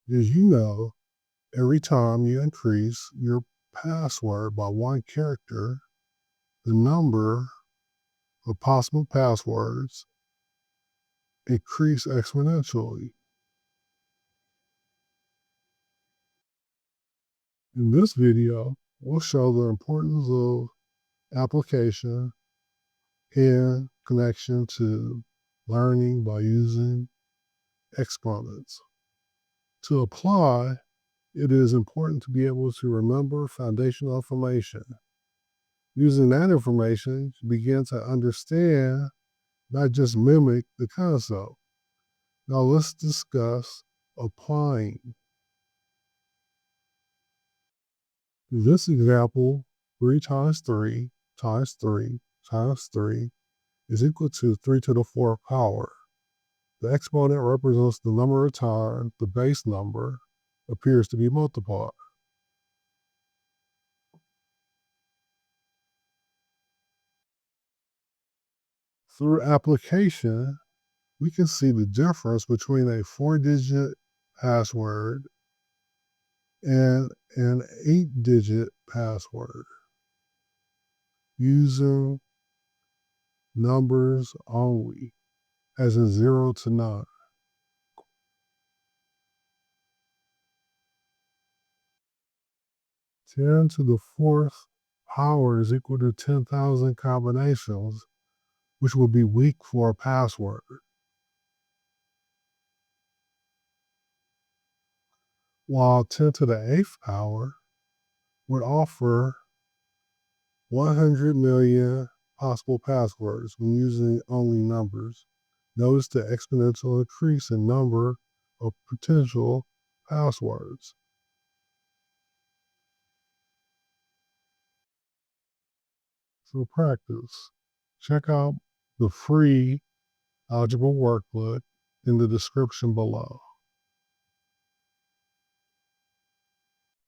Did you know every time you increase your password by one character, the number of possible passwords increase exponentially? In this video, we'll show the importance of application in connection to learning by using exponents. To apply, it is important to be able to remember foundational information. Using that information, you begin to understand, not just mimic the concept. Now let's discuss applying. In this example, 3 times 3 times 3 times 3 is equal to 3 to the 4th power. The exponent represents the number of times the base number appears to be multiplied. Through application, we can see the difference between a 4-digit password and an 8-digit password using numbers only, as in 0 to 9. Ten to the 4th power is equal to 10,000 combinations, which would be weak for a password. While 10 to the 8th power would offer 100 million possible passwords when using only numbers. Notice the exponential increase in number of potential passwords. So practice. Check out the free algebra workbook in the description below.